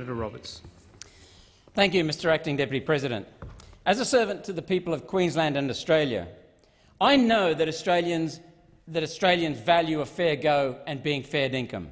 Senator Roberts. Thank you, Mr Acting Deputy President. As a servant to the people of Queensland and Australia, I know that Australians value a fair go and being fair dinkum.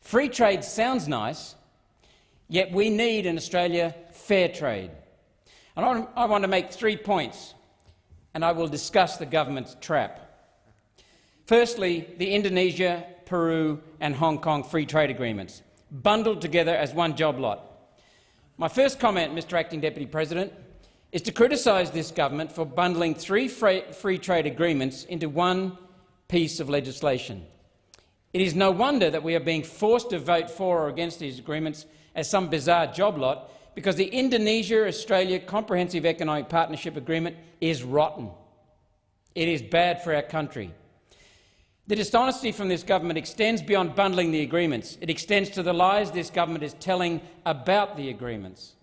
Free trade sounds nice, yet we need in Australia fair trade. And I want to make 3 points, and I will discuss the government's trap. Firstly, the Indonesia, Peru and Hong Kong free trade agreements, bundled together as one job lot. My first comment, Mr Acting Deputy President, is to criticise this government for bundling 3 free trade agreements into one piece of legislation. It is no wonder that we are being forced to vote for or against these agreements as some bizarre job lot, because the Indonesia-Australia Comprehensive Economic Partnership Agreement is rotten. It is bad for our country. The dishonesty from this government extends beyond bundling the agreements. It extends to the lies this government is telling about the agreements.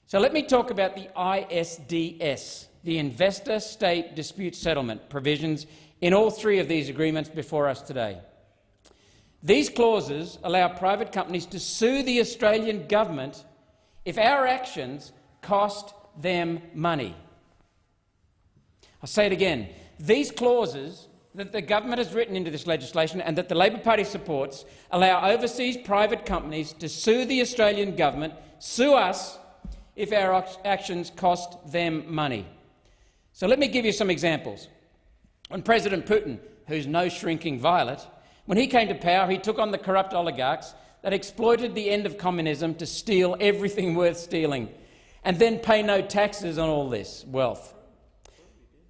So let me talk about the ISDS, the Investor-State Dispute Settlement provisions in all 3 of these agreements before us today. These clauses allow private companies to sue the Australian government if our actions cost them money. I'll say it again. These clauses that the government has written into this legislation and that the Labor Party supports allow overseas private companies to sue the Australian government, sue us, if our actions cost them money. So let me give you some examples. When President Putin, who's no shrinking violet, when he came to power, he took on the corrupt oligarchs that exploited the end of communism to steal everything worth stealing and then pay no taxes on all this wealth.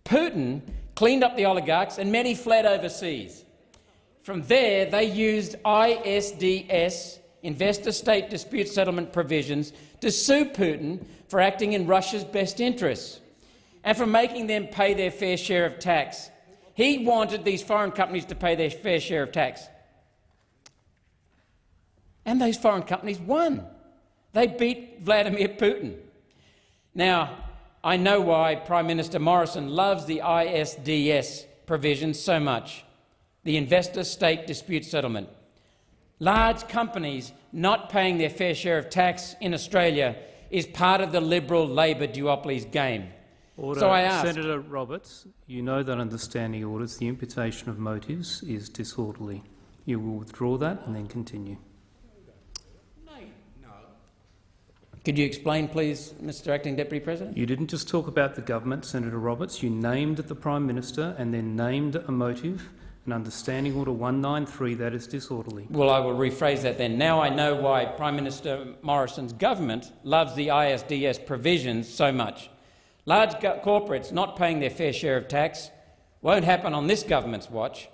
Putin cleaned up the oligarchs and many fled overseas. From there, they used ISDS, Investor-State Dispute Settlement provisions, to sue Putin for acting in Russia's best interests and for making them pay their fair share of tax. He wanted these foreign companies to pay their fair share of tax. And those foreign companies won. They beat Vladimir Putin. Now, I know why Prime Minister Morrison loves the ISDS provisions so much, the Investor-State Dispute Settlement. Large companies not paying their fair share of tax in Australia is part of the Liberal-Labor duopoly's game. Order. So I ask, Senator Roberts, you know that under standing orders the imputation of motives is disorderly. You will withdraw that and then continue. Could you explain, please, Mr Acting Deputy President? You didn't just talk about the government, Senator Roberts. You named the Prime Minister and then named a motive. And under Standing Order 193, that is disorderly. Well, I will rephrase that then. Now I know why Prime Minister Morrison's government loves the ISDS provisions so much. Large corporates not paying their fair share of tax won't happen on this government's watch.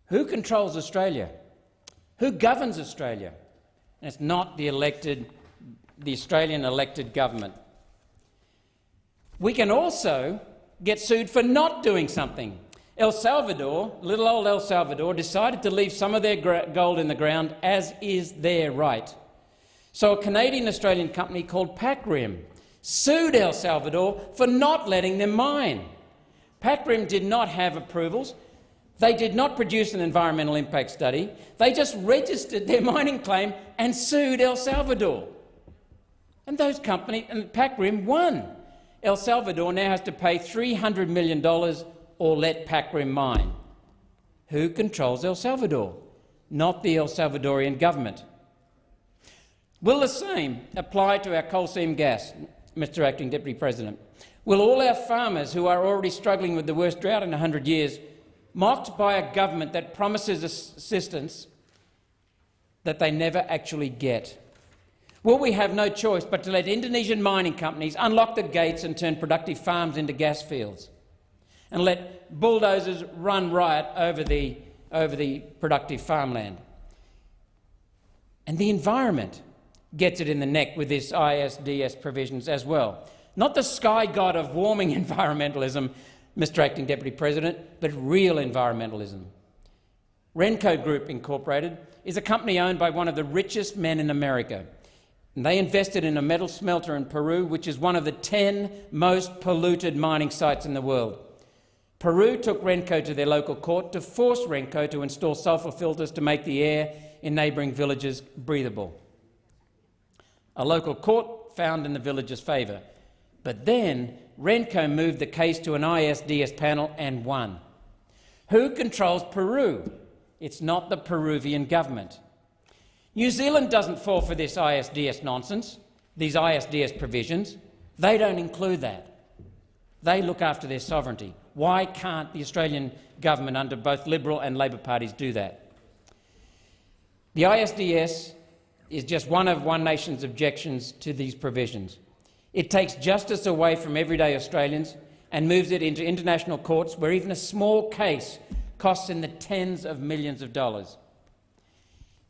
Who controls Australia? Who governs Australia? And it's not the Australian elected government. We can also get sued for not doing something. El Salvador, little old El Salvador, decided to leave some of their gold in the ground, as is their right. So a Canadian-Australian company called PacRim sued El Salvador for not letting them mine. PacRim did not have approvals. They did not produce an environmental impact study. They just registered their mining claim and sued El Salvador. And those companies, and PacRim won. El Salvador now has to pay $300 million or let PacRim mine. Who controls El Salvador? Not the El Salvadorian government. Will the same apply to our coal seam gas, Mr Acting Deputy President? Will all our farmers who are already struggling with the worst drought in 100 years, mocked by a government that promises assistance that they never actually get? Will we have no choice but to let Indonesian mining companies unlock the gates and turn productive farms into gas fields and let bulldozers run riot over the productive farmland? And the environment gets it in the neck with this ISDS provisions as well. Not the sky god of warming environmentalism, Mr Acting Deputy President, but real environmentalism. Renco Group Incorporated is a company owned by one of the richest men in America. And they invested in a metal smelter in Peru, which is one of the 10 most polluted mining sites in the world. Peru took Renco to their local court to force Renco to install sulphur filters to make the air in neighbouring villages breathable. A local court found in the villagers' favour, but then Renco moved the case to an ISDS panel and won. Who controls Peru? It's not the Peruvian government. New Zealand doesn't fall for this ISDS nonsense, these ISDS provisions. They don't include that. They look after their sovereignty. Why can't the Australian government under both Liberal and Labor parties do that? The ISDS is just one of One Nation's objections to these provisions. It takes justice away from everyday Australians and moves it into international courts where even a small case costs in the tens of millions of dollars.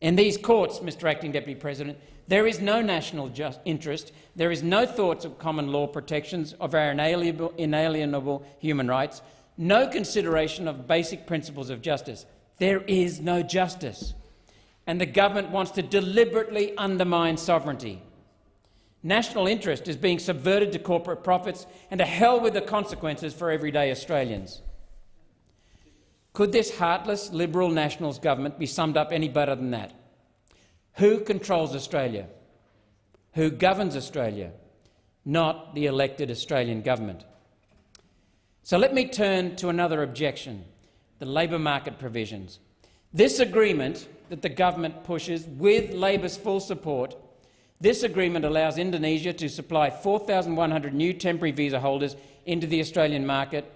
In these courts, Mr Acting Deputy President, there is no national interest, there is no thoughts of common law protections of our inalienable human rights, no consideration of basic principles of justice. There is no justice. And the government wants to deliberately undermine sovereignty. National interest is being subverted to corporate profits, and to hell with the consequences for everyday Australians. Could this heartless Liberal Nationals government be summed up any better than that? Who controls Australia? Who governs Australia? Not the elected Australian government. So let me turn to another objection, the labour market provisions. This agreement that the government pushes with Labor's full support, this agreement allows Indonesia to supply 4,100 new temporary visa holders into the Australian market,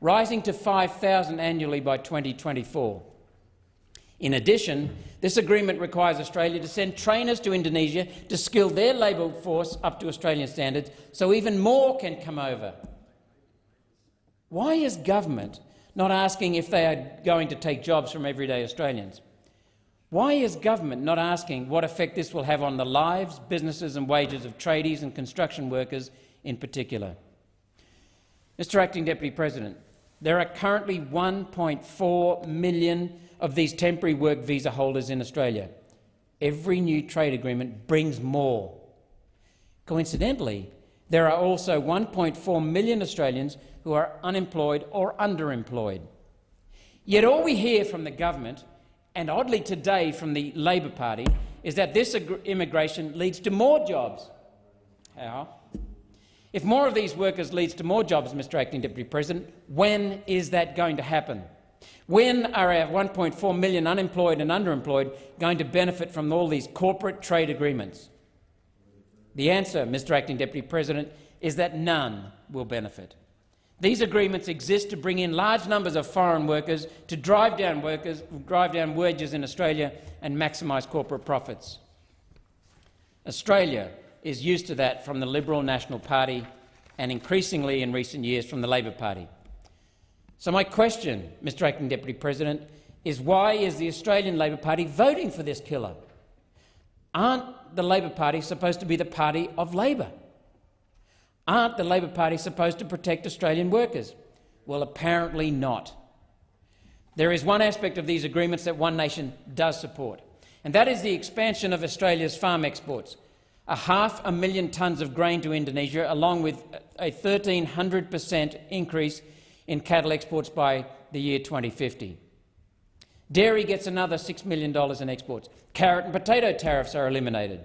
rising to 5,000 annually by 2024. In addition, this agreement requires Australia to send trainers to Indonesia to skill their labour force up to Australian standards so even more can come over. Why is government not asking if they are going to take jobs from everyday Australians? Why is government not asking what effect this will have on the lives, businesses and wages of tradies and construction workers in particular? Mr Acting Deputy President, there are currently 1.4 million of these temporary work visa holders in Australia. Every new trade agreement brings more. Coincidentally, there are also 1.4 million Australians who are unemployed or underemployed. Yet all we hear from the government, and oddly today from the Labor Party, is that this immigration leads to more jobs. How? If more of these workers leads to more jobs, Mr Acting Deputy President, when is that going to happen? When are our 1.4 million unemployed and underemployed going to benefit from all these corporate trade agreements? The answer, Mr Acting Deputy President, is that none will benefit. These agreements exist to bring in large numbers of foreign workers to drive down wages in Australia and maximise corporate profits. Australia is used to that from the Liberal National Party and increasingly in recent years from the Labor Party. So my question, Mr Acting Deputy President, is why is the Australian Labor Party voting for this killer? Aren't the Labor Party supposed to be the party of Labor? Aren't the Labor Party supposed to protect Australian workers? Well, apparently not. There is one aspect of these agreements that One Nation does support, and that is the expansion of Australia's farm exports. 500,000 tonnes of grain to Indonesia, along with a 1,300% increase in cattle exports by the year 2050. Dairy gets another $6 million in exports. Carrot and potato tariffs are eliminated.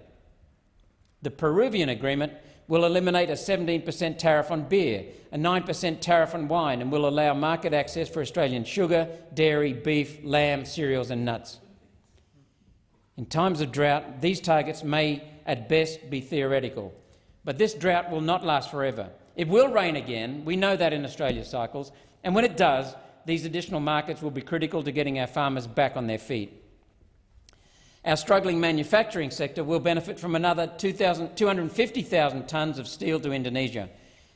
The Peruvian agreement will eliminate a 17% tariff on beer, a 9% tariff on wine, and will allow market access for Australian sugar, dairy, beef, lamb, cereals and nuts. In times of drought, these targets may at best be theoretical, but this drought will not last forever. It will rain again, we know that in Australia's cycles, and when it does, these additional markets will be critical to getting our farmers back on their feet. Our struggling manufacturing sector will benefit from another 250,000 tonnes of steel to Indonesia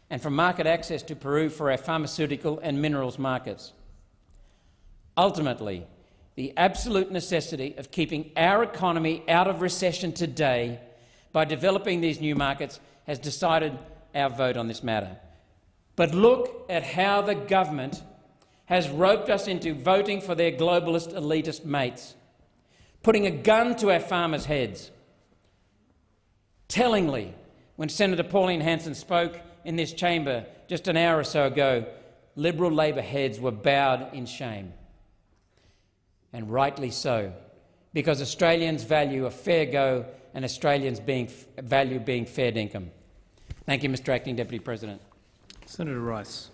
and from market access to Peru for our pharmaceutical and minerals markets. Ultimately, the absolute necessity of keeping our economy out of recession today by developing these new markets has decided our vote on this matter. But look at how the government has roped us into voting for their globalist elitist mates, putting a gun to our farmers' heads. Tellingly, when Senator Pauline Hanson spoke in this chamber just an hour or so ago, Liberal Labor heads were bowed in shame. And rightly so, because Australians value a fair go and Australians value being fair dinkum. Thank you, Mr Acting Deputy President. Senator Rice.